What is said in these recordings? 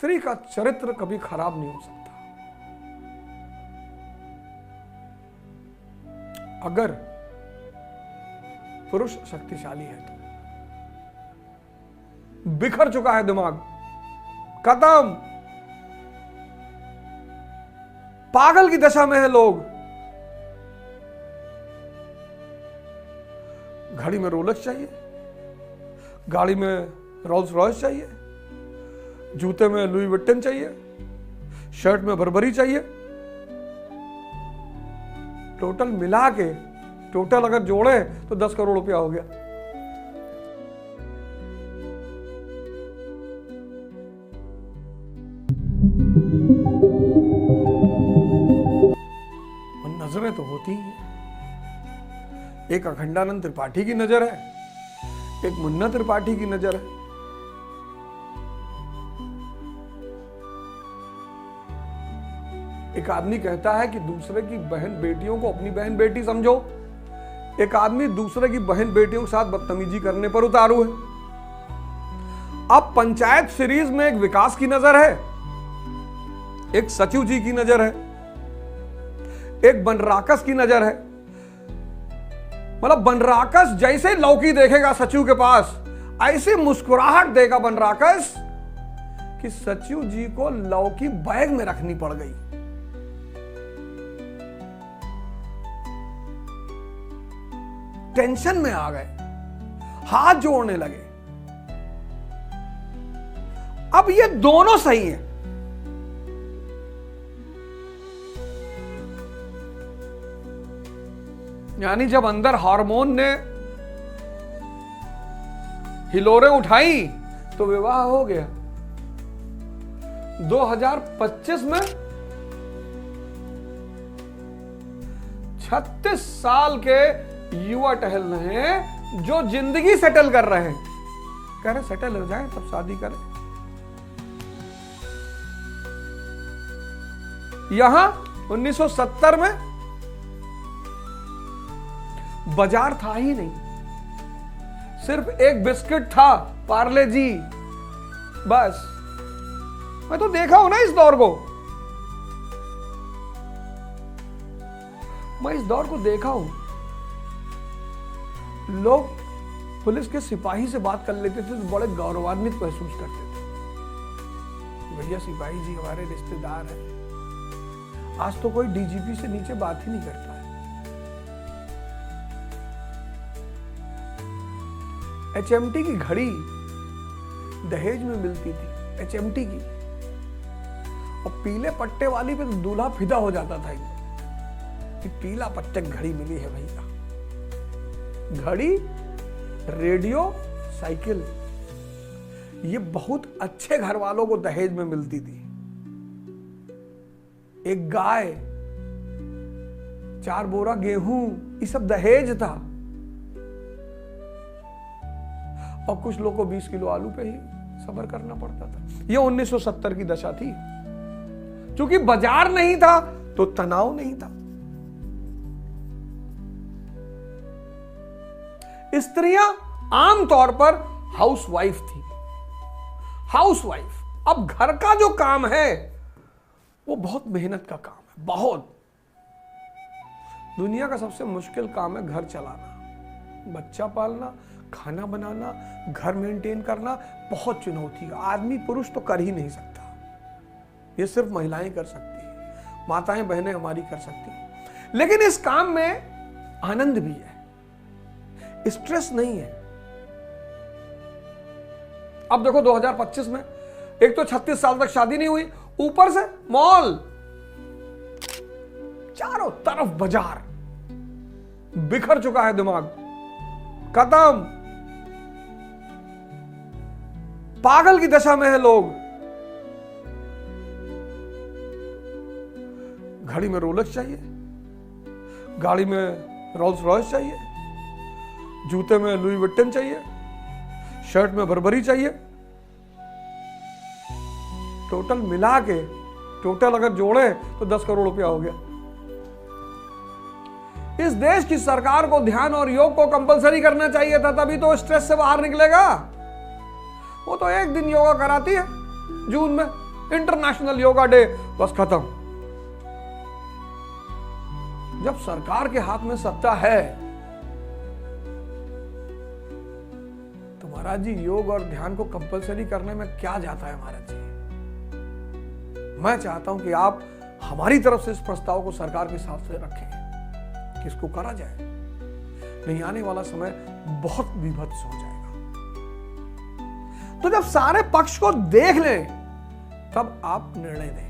स्त्री का चरित्र कभी खराब नहीं हो सकता अगर पुरुष शक्तिशाली है तो। बिखर चुका है दिमाग, खत्म, पागल की दशा में है लोग। घड़ी में रोलेक्स चाहिए, गाड़ी में रोल्स रॉयस चाहिए, जूते में लुई विट्टन चाहिए, शर्ट में बर्बरी चाहिए। टोटल मिला के, टोटल अगर जोड़े तो 10 करोड़ रुपया हो गया। नजरें तो होती ही हैं। एक अखंडानंद त्रिपाठी की नजर है, एक मुन्ना त्रिपाठी की नजर है। एक आदमी कहता है कि दूसरे की बहन बेटियों को अपनी बहन बेटी समझो, एक आदमी दूसरे की बहन बेटियों के साथ बदतमीजी करने पर उतारू है। अब पंचायत सीरीज में एक विकास की नजर है, एक सचिव जी की नजर है, एक बनराकस की नजर है। मतलब बनराकस जैसे लौकी देखेगा सचिव के पास, ऐसे मुस्कुराहट देगा बनराकस कि सचिव जी को लौकी बैग में रखनी पड़ गई। टेंशन में आ गए, हाथ जोड़ने लगे। अब ये दोनों सही हैं। यानी जब अंदर हार्मोन ने हिलोरें उठाई तो विवाह हो गया। 2025 में 36 साल के युवा टहल रहे हैं जो जिंदगी सेटल कर रहे हैं। कह रहे सेटल हो जाए तब शादी करें। यहां 1970 में बाजार था ही नहीं, सिर्फ एक बिस्किट था, पार्ले जी, बस। मैं तो देखा हूं ना इस दौर को, मैं इस दौर को देखा हूं। लोग पुलिस के सिपाही से बात कर लेते थे तो बड़े गौरवान्वित महसूस करते थे, भैया सिपाही जी हमारे रिश्तेदार हैं। आज तो कोई डीजीपी से नीचे बात ही नहीं करता है। एचएमटी की घड़ी दहेज में मिलती थी, एचएमटी की, और पीले पट्टे वाली पे तो दूल्हा फिदा हो जाता था कि पीला पट्टे घड़ी मिली है भैया। घड़ी, रेडियो, साइकिल, ये बहुत अच्छे घर वालों को दहेज में मिलती थी। एक गाय, 4 बोरा गेहूं, ये सब दहेज था। और कुछ लोग को 20 किलो आलू पे ही सब्र करना पड़ता था। ये 1970 की दशा थी। क्योंकि बाजार नहीं था तो तनाव नहीं था। स्त्रियां आमतौर पर हाउसवाइफ थी। हाउसवाइफ। अब घर का जो काम है वो बहुत मेहनत का काम है, बहुत। दुनिया का सबसे मुश्किल काम है घर चलाना, बच्चा पालना, खाना बनाना, घर मेंटेन करना, बहुत चुनौती है। आदमी पुरुष तो कर ही नहीं सकता, ये सिर्फ महिलाएं कर सकती हैं, माताएं बहनें हमारी कर सकती हैं। लेकिन इस काम में आनंद भी है, स्ट्रेस नहीं है। अब देखो 2025 में एक तो 36 साल तक शादी नहीं हुई, ऊपर से मॉल, चारों तरफ बाजार, बिखर चुका है दिमाग, खत्म, पागल की दशा में है लोग। घड़ी में रोलेक्स चाहिए, गाड़ी में रोल्स रॉयस चाहिए, जूते में लुई विट्टन चाहिए, शर्ट में बर्बरी चाहिए। टोटल मिला के, टोटल अगर जोड़े तो 10 करोड़ रुपया हो गया। इस देश की सरकार को ध्यान और योग को कंपलसरी करना चाहिए था, तभी तो स्ट्रेस से बाहर निकलेगा। वो तो एक दिन योगा कराती है जून में, इंटरनेशनल योगा डे, बस खत्म। जब सरकार के हाथ में सत्ता है तो महाराज जी योग और ध्यान को कंपलसरी करने में क्या जाता है महाराज जी। मैं चाहता हूं कि आप हमारी तरफ से इस प्रस्ताव को सरकार के साथ से रखें कि इसको करा जाए, नहीं आने वाला समय बहुत विभत्स हो जाएगा। तो जब सारे पक्ष को देख लें तब आप निर्णय दें।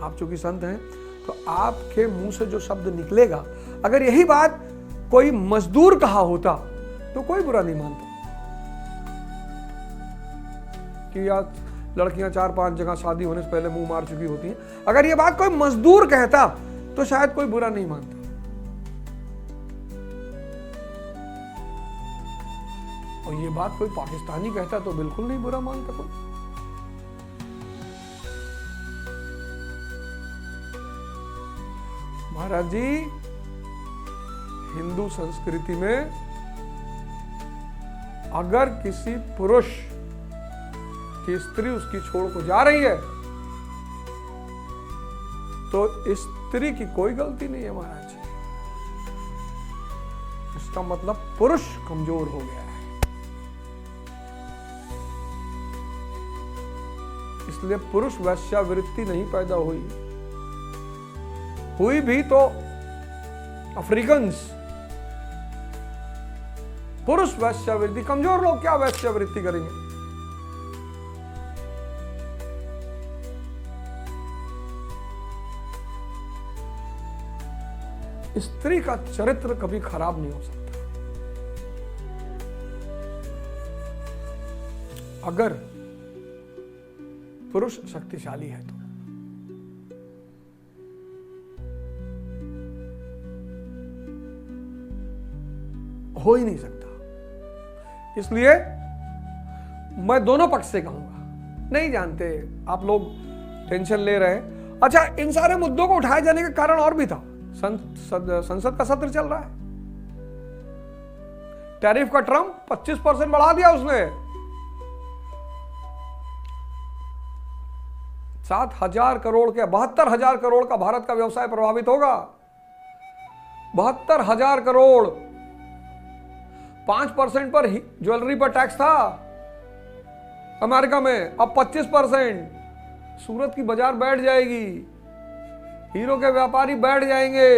आप चूंकि संत हैं तो आपके मुंह से जो शब्द निकलेगा, अगर यही बात कोई मजदूर कहा होता तो कोई बुरा नहीं मानता कि यार लड़कियां 4-5 जगह शादी होने से पहले मुंह मार चुकी होती हैं। अगर ये बात कोई मजदूर कहता तो शायद कोई बुरा नहीं मानता। और ये बात कोई पाकिस्तानी कहता तो बिल्कुल नहीं बुरा मानता कोई। महाराज जी हिंदू संस्कृति में अगर किसी पुरुष की स्त्री उसकी छोड़ को जा रही है तो स्त्री की कोई गलती नहीं है महाराज जी। इसका मतलब पुरुष कमजोर हो गया है। इसलिए पुरुष वेश्यावृत्ति नहीं पैदा हुई भी तो अफ्रीकन्स। पुरुष वेश्यावृत्ति, कमजोर लोग क्या वेश्यावृत्ति करेंगे। स्त्री का चरित्र कभी खराब नहीं हो सकता अगर पुरुष शक्तिशाली है तो। हो ही नहीं सकता। इसलिए मैं दोनों पक्ष से कहूंगा, नहीं जानते आप लोग टेंशन ले रहे हैं। अच्छा, इन सारे मुद्दों को उठाए जाने का कारण और भी था। संसद का सत्र चल रहा है, टैरिफ का टर्म 25% बढ़ा दिया उसने। 7,000 करोड़ के 72,000 करोड़ का भारत का व्यवसाय प्रभावित होगा। 72,000 करोड़। 5% पर ज्वेलरी पर टैक्स था अमेरिका में, अब 25%। सूरत की बाजार बैठ जाएगी, हीरो के व्यापारी बैठ जाएंगे।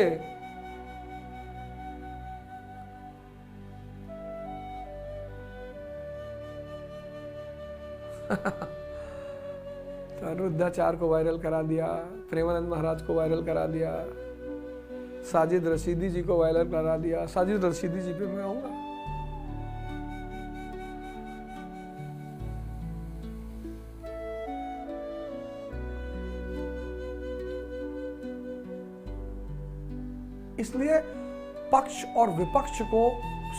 तो अनिरुद्धाचार्य को वायरल करा दिया, प्रेमानंद महाराज को वायरल करा दिया, साजिद रशीदी जी को वायरल करा दिया। साजिद रशीदी जी पे मैं आऊंगा। इसलिए पक्ष और विपक्ष को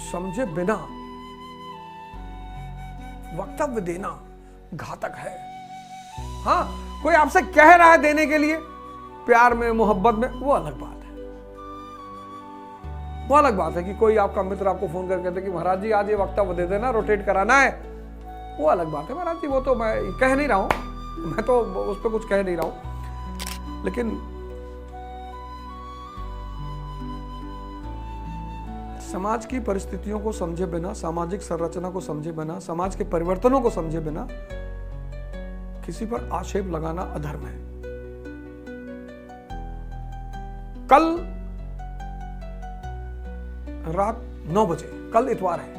समझे बिना वक्तव्य देना घातक है। हाँ, कोई आपसे कह रहा है देने के लिए, प्यार में मोहब्बत में, वो अलग बात है। वो अलग बात है कि कोई आपका मित्र आपको फोन करके कहते कि महाराज जी आज ये वक्तव्य दे देना, रोटेट कराना है, वो अलग बात है। महाराज जी वो तो मैं कह नहीं रहा हूं, मैं तो उस पर कुछ कह नहीं रहा हूं। लेकिन समाज की परिस्थितियों को समझे बिना, सामाजिक संरचना को समझे बिना, समाज के परिवर्तनों को समझे बिना किसी पर आक्षेप लगाना अधर्म है। कल रात 9 बजे, कल इतवार है,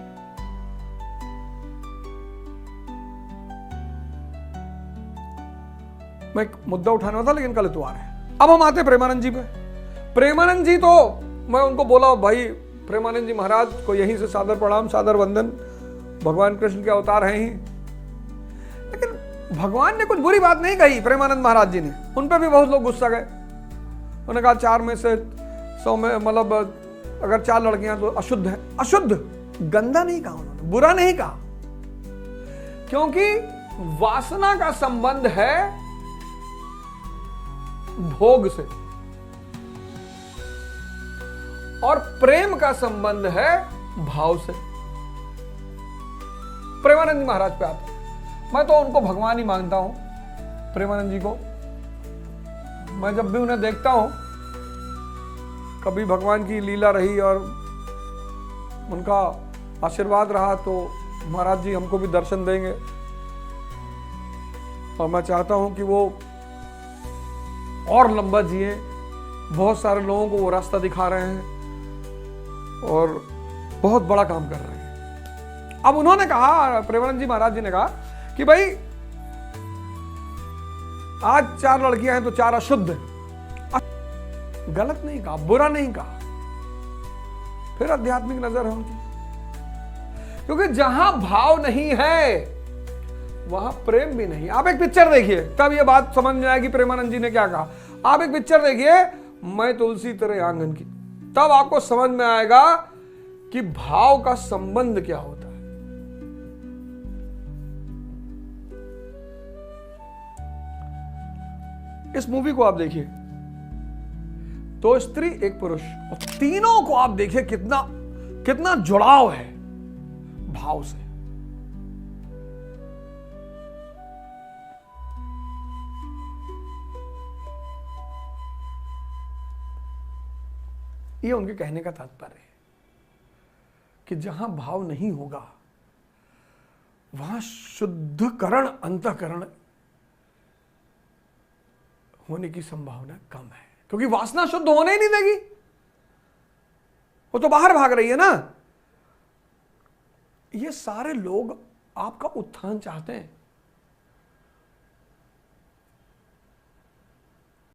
मैं एक मुद्दा उठाना था लेकिन कल इतवार है। अब हम आते प्रेमानंद जी पे। प्रेमानंद जी तो मैं उनको बोला, भाई प्रेमानंद जी महाराज को यहीं से सादर प्रणाम, सादर वंदन, भगवान कृष्ण के अवतार हैं ही। लेकिन भगवान ने कुछ बुरी बात नहीं कही प्रेमानंद महाराज जी ने, उन पे भी बहुत लोग गुस्सा गए। उन्होंने कहा 4 में से 100 में, मतलब अगर 4 लड़कियां तो अशुद्ध है। अशुद्ध, गंदा नहीं कहा उन्होंने, बुरा नहीं कहा, क्योंकि वासना का संबंध है भोग से और प्रेम का संबंध है भाव से। प्रेमानंद जी महाराज पे आते हैं। मैं तो उनको भगवान ही मानता हूं, प्रेमानंद जी को। मैं जब भी उन्हें देखता हूं, कभी भगवान की लीला रही और उनका आशीर्वाद रहा तो महाराज जी हमको भी दर्शन देंगे, और मैं चाहता हूं कि वो और लंबा जिए। बहुत सारे लोगों को वो रास्ता दिखा रहे हैं और बहुत बड़ा काम कर रहे हैं। अब उन्होंने कहा, प्रेमानंद जी महाराज जी ने कहा कि भाई आज 4 लड़कियां हैं तो 4 अशुद्ध हैं। गलत नहीं कहा, बुरा नहीं कहा, फिर आध्यात्मिक नजर है उनकी। क्योंकि जहां भाव नहीं है वहां प्रेम भी नहीं। आप एक पिक्चर देखिए, तब ये बात समझ में आएगी प्रेमानंद जी ने क्या कहा। आप एक पिक्चर देखिए, मैं तुलसी तेरे आंगन की, तब आपको समझ में आएगा कि भाव का संबंध क्या होता है। इस मूवी को आप देखिए, 2 स्त्री 1 पुरुष, और तीनों को आप देखिए कितना जुड़ाव है भाव से। ये उनके कहने का तात्पर्य है कि जहां भाव नहीं होगा वहां शुद्धकरण, अंतःकरण होने की संभावना कम है, क्योंकि वासना शुद्ध होने ही नहीं देगी, वो तो बाहर भाग रही है ना। ये सारे लोग आपका उत्थान चाहते हैं,